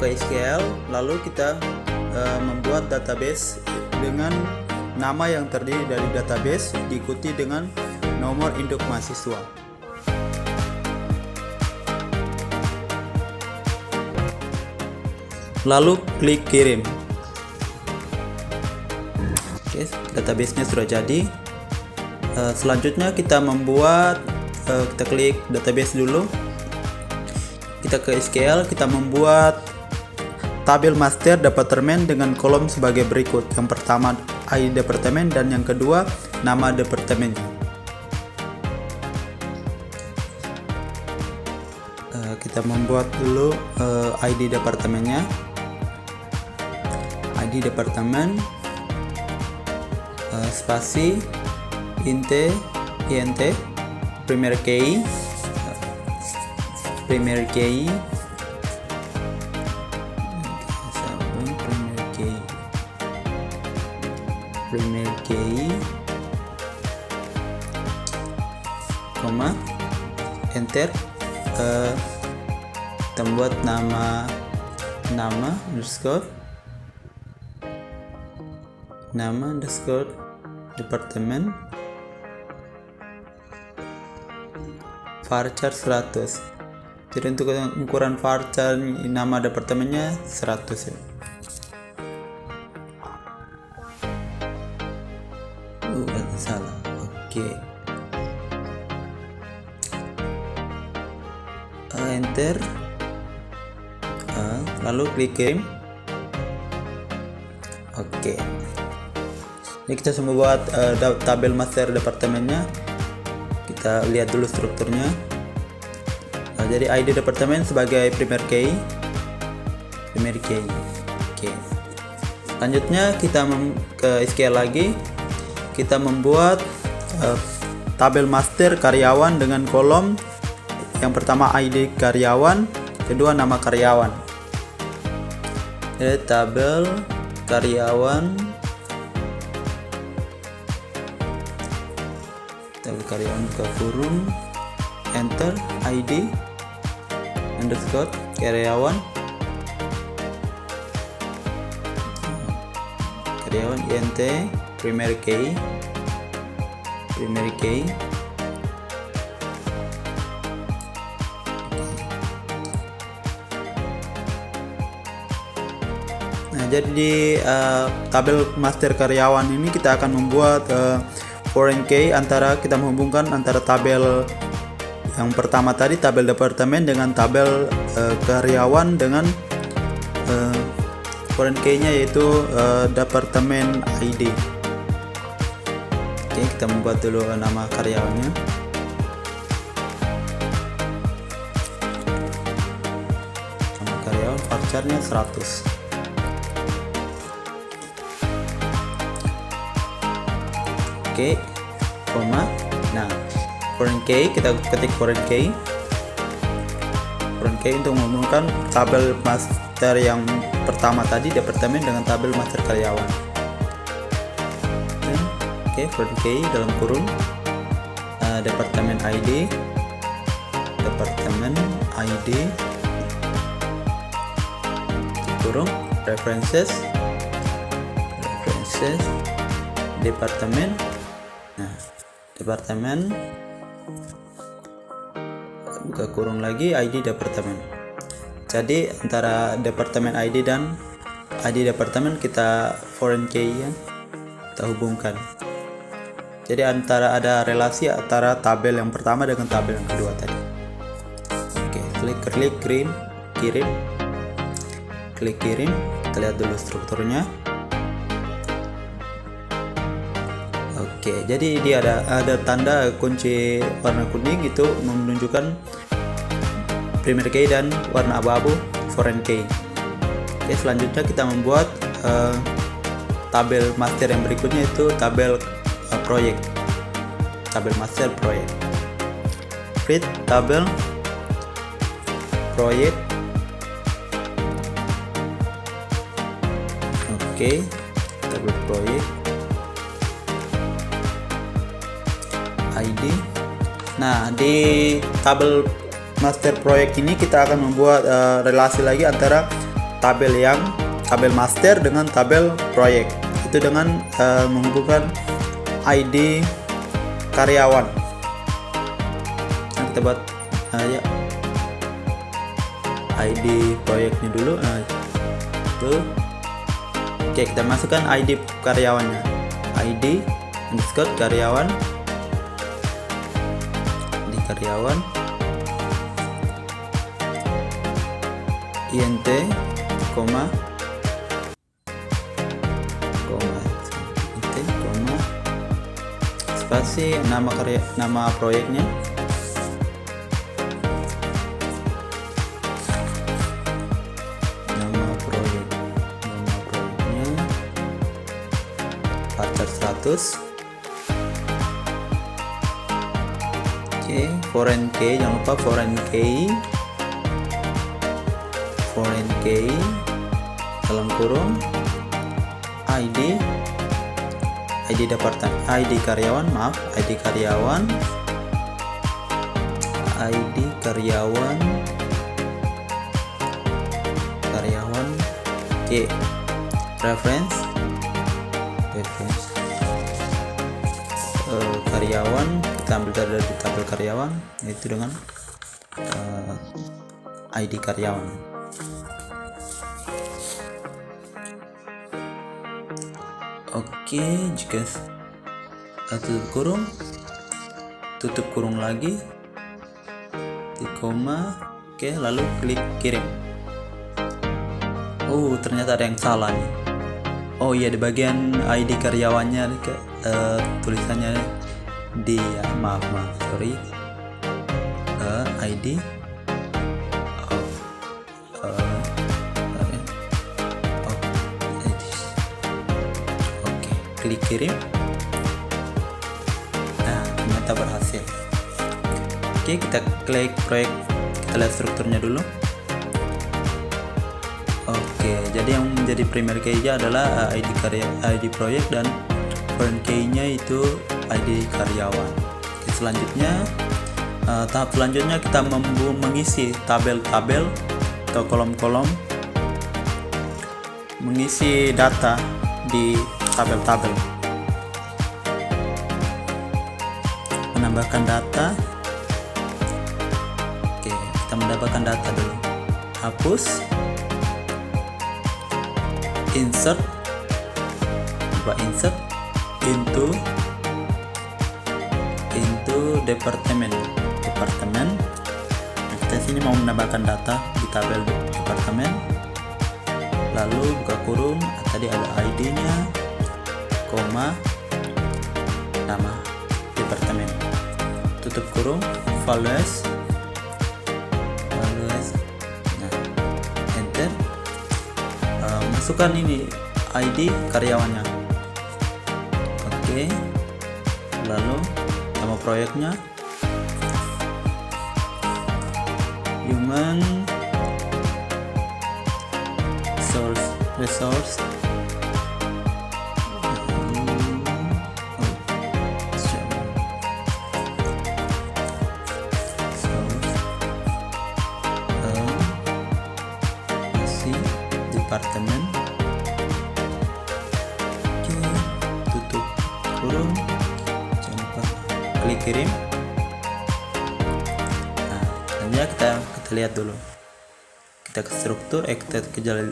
ke SQL, lalu kita membuat database dengan nama yang terdiri dari database diikuti dengan nomor induk mahasiswa. Lalu klik kirim. Oke, database-nya sudah jadi. Selanjutnya kita membuat, kita klik database dulu. Kita ke SQL, kita membuat tabel master departemen dengan kolom sebagai berikut. Yang pertama ID departemen dan yang kedua nama departemennya. Kita membuat dulu ID departemennya. ID departemen spasi int primer key koma enter. Kita buat nama underscore departemen varchar 100. Jadi untuk ukuran varchar nama departemennya 100 ya. Salah. Oke. Enter. Lalu klik kirim. Oke. Ini kita semua buat tabel master departemennya. Kita lihat dulu strukturnya. Jadi ID departemen sebagai primer key. Oke. Selanjutnya kita ke SQL lagi. Kita membuat tabel master karyawan dengan kolom yang pertama ID karyawan, kedua nama karyawan. Jadi tabel karyawan buka kurung, enter ID underscore karyawan int primer key. Nah, jadi di tabel master karyawan ini kita akan membuat foreign key kita menghubungkan antara tabel yang pertama tadi, tabel departemen, dengan tabel karyawan dengan foreign key-nya yaitu departemen ID. Oke, kita membuat dulu nama karyawannya. Nama karyawan varcharnya 100. Oke, koma. Nah, foreign key, kita ketik foreign key untuk menghubungkan tabel master yang pertama tadi departemen dengan tabel master karyawan. Oke, foreign key dalam kurung departemen ID kurung references departemen. Nah, departemen buka kurung lagi ID departemen. Jadi antara departemen ID dan ID departemen kita foreign key ya, kita hubungkan. Jadi ada relasi antara tabel yang pertama dengan tabel yang kedua tadi. Oke, klik kirim. Kita lihat dulu strukturnya. Oke, jadi dia ada tanda kunci warna kuning itu menunjukkan primer key dan warna abu-abu foreign key. Oke, selanjutnya kita membuat tabel master yang berikutnya itu tabel master proyek. Create tabel proyek. Oke, tabel proyek ID. Nah, di tabel master proyek ini kita akan membuat relasi lagi antara tabel master dengan tabel proyek, itu dengan menghubungkan ID karyawan. Nah, kita buat ya ID proyeknya dulu. Nah, itu oke, kita masukkan ID karyawannya, ID underscore karyawan, di karyawan int koma spasi nama proyeknya, pacar status. Oke, foreign key, jangan lupa foreign key dalam kurung ID departemen, ID karyawan, oke, reference karyawan, kita ambil dari tabel karyawan, yaitu dengan ID karyawan. Oke, jika tutup kurung lagi, di koma, oke, lalu klik kirim. Oh, ternyata ada yang salah nih. Oh iya, di bagian ID karyawannya tulisannya dia, maaf sorry, ID klik kirim. Nah, ternyata berhasil. Oke, kita klik proyek, kita lihat strukturnya dulu. Oke, jadi yang menjadi primary key-nya adalah ID proyek, dan foreign key-nya itu ID karyawan. Oke, selanjutnya tahap selanjutnya kita mengisi tabel-tabel atau kolom-kolom, mengisi data di tabel-tabel, menambahkan data. Oke, kita menambahkan data dulu, hapus, insert into departemen. Nah, kita sini mau menambahkan data di tabel departemen, lalu buka kurung, tadi ada ID-nya, koma, nama departemen, tutup kurung, values, nah, enter, masukkan ini ID karyawannya. Oke, lalu nama proyeknya human resource departemen. Oke, tutup kurung, jangan lupa klik kirim. Nah, selanjutnya kita lihat dulu, kita ke struktur, kita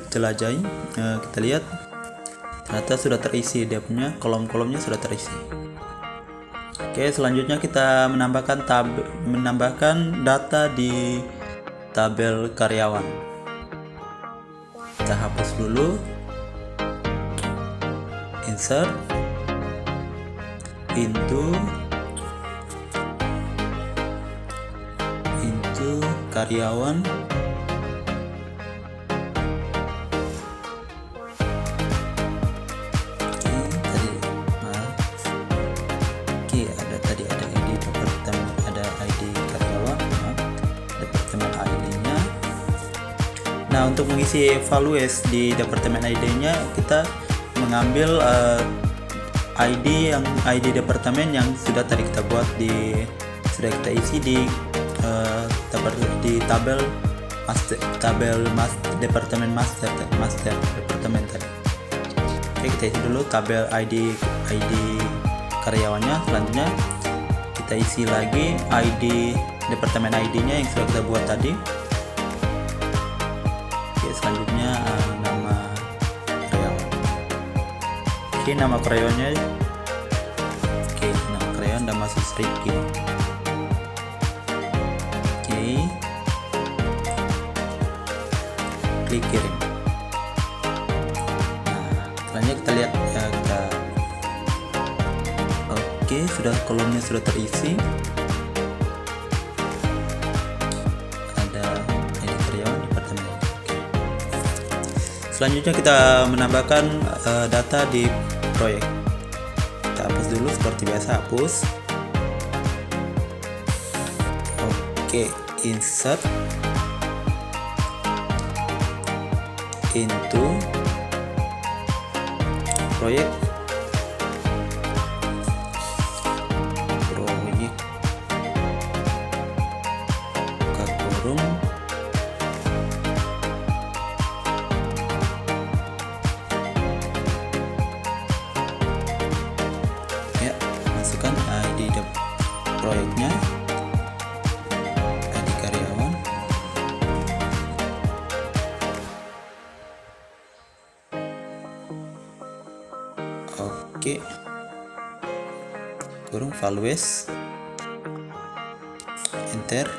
jelajahi, kita lihat ternyata sudah terisi, dia punya kolom-kolomnya sudah terisi. Oke, selanjutnya kita menambahkan data di tabel karyawan. Kita hapus dulu, insert into karyawan, ada ID departemen, ada ID karyawan, departemen ID-nya. Nah, untuk mengisi values di departemen ID-nya, kita mengambil ID departemen yang sudah tadi kita buat sudah kita isi di tabel departemen master departemen tadi. Oke, kita isi dulu tabel ID karyawannya. Selanjutnya kita isi lagi departemen ID-nya yang sudah kita buat tadi. Oke, selanjutnya nama karyawan. Oke, nama karyawannya. Oke, nama karyawan udah masuk Rifki. Oke, klik kirim. Selanjutnya kita lihat oke, sudah kolomnya sudah terisi. Ada ID karyawan departemen. Oke. Selanjutnya kita menambahkan data di proyek. Kita hapus dulu seperti biasa, hapus. Oke, insert into proyek buka kurung ya, masukkan ID proyeknya, ID karyawan. Oke, kurung values, enter,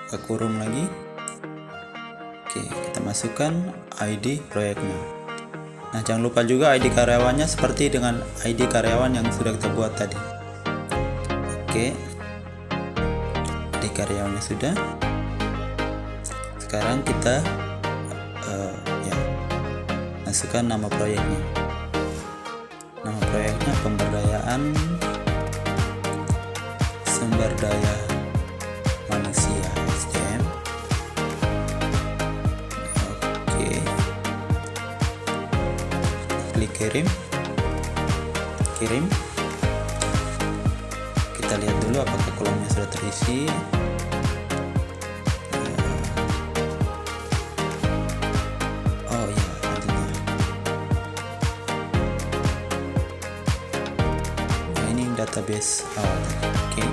ke kurung lagi. Oke, kita masukkan ID proyeknya. Nah, jangan lupa juga ID karyawannya seperti dengan ID karyawan yang sudah kita buat tadi. Oke, ID karyawannya sudah. Sekarang kita masukkan nama proyeknya. Nama proyeknya pemberdayaan sumber daya manusia SDM. Oke, klik kirim. Kita lihat dulu apakah kolomnya sudah terisi. Oh ya, nantinya. Database awal. Oke.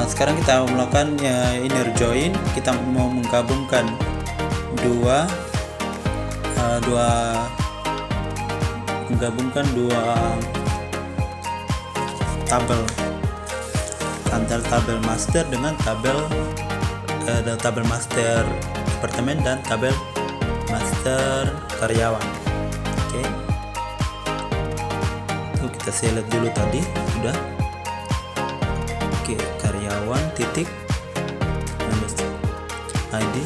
Sekarang kita melakukan inner join. Kita mau menggabungkan dua tabel, antara tabel master dengan tabel master departemen dan tabel master karyawan. Oke. Kita select dulu tadi sudah. Oke, karyawan titik ID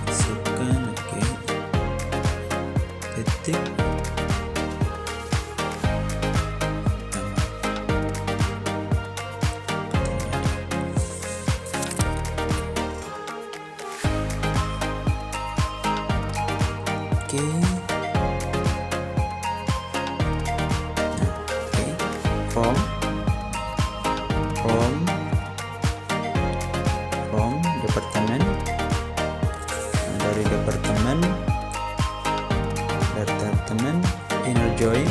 masukkan. Oke, titik nama. Oke, from departemen, dari departemen inner join,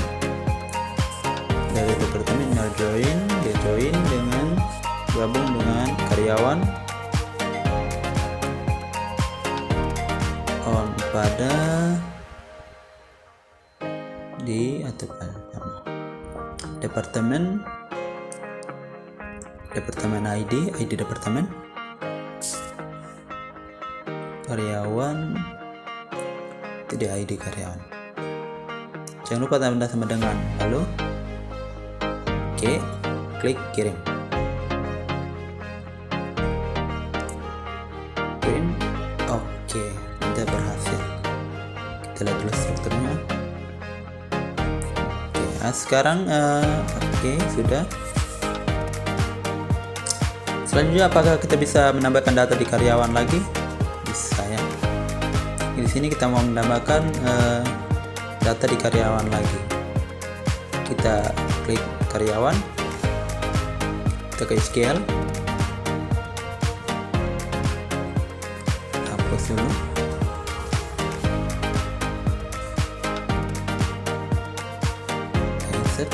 dari departemen inner join, dia join dengan gabung dengan karyawan on pada di atau nama departemen ID departemen karyawan, itu di ID karyawan. Jangan lupa tanda sama dengan lalu. Oke, klik kirim. Oke, sudah berhasil. Kita lihat dulu strukturnya. Oke, sekarang oke, sudah. Selanjutnya, apakah kita bisa menambahkan data di karyawan lagi? Bisa ya. Di sini kita mau menambahkan data di karyawan lagi. Kita klik karyawan, kita ke SQL. close dulu. Set.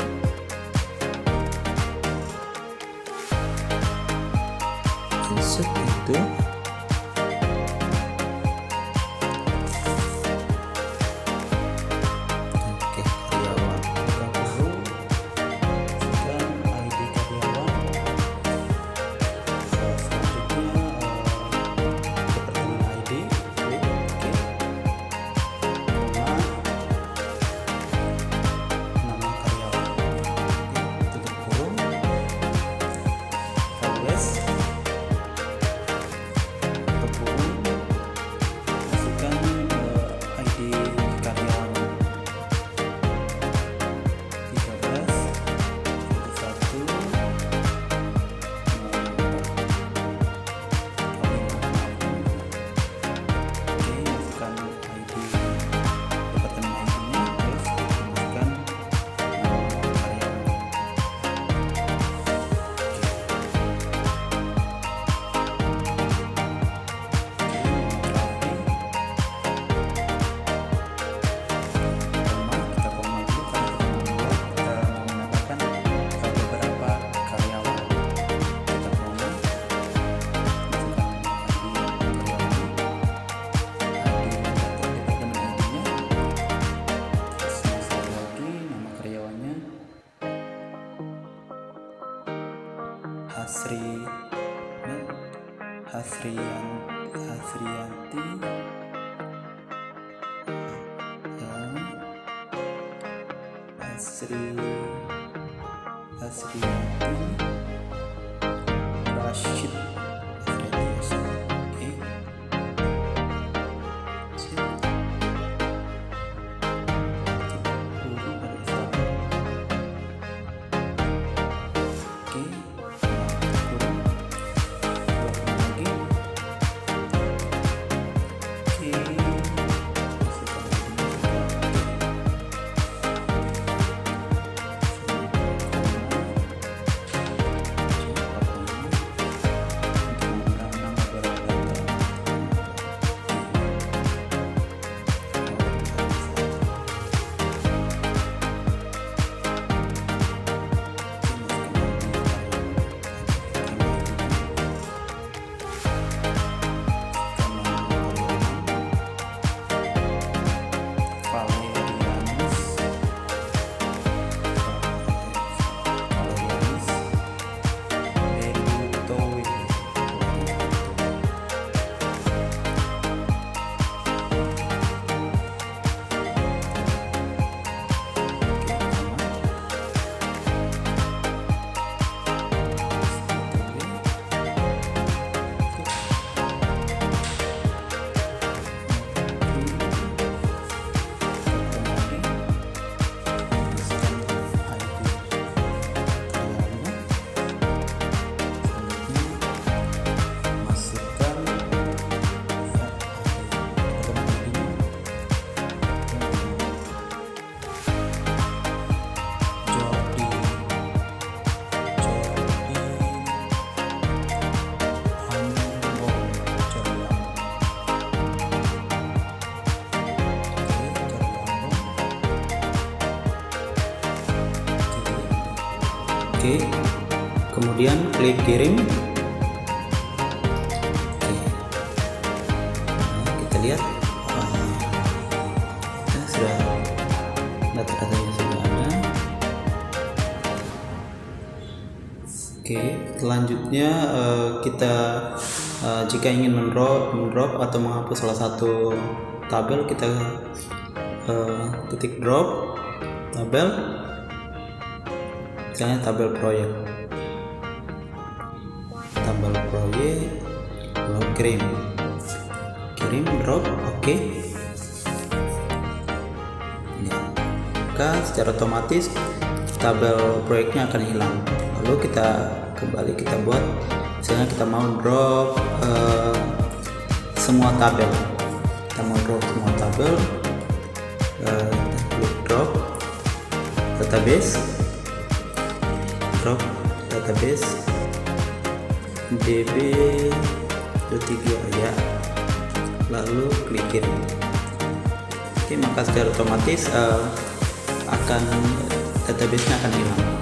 Insert itu. Oke, karyawan. Kita perlu masukkan ID karyawan. Selanjutnya departemen ID. Klik oke. Nama karyawan. Oke, tutup kurung. Progress. Masukkan ID karyawan 13 1 Oke, masukkan ID departemen ID-nya, terus masukkan nama karyawan. Hasriyanti Hasriyanti Rashid. Oke. Oke, kemudian klik kirim. Oke. Nah, kita lihat sudah data-datanya sudah ada. Oke, selanjutnya kita jika ingin mendrop atau menghapus salah satu tabel, kita ketik drop tabel, misalnya tabel proyek, lalu kirim drop. Oke. Maka secara otomatis tabel proyeknya akan hilang. Lalu kita kembali, kita buat, misalnya kita mau drop semua tabel, klik drop database, db.3 ya. lalu klik kirim. Oke, maka secara otomatis akan database-nya akan hilang.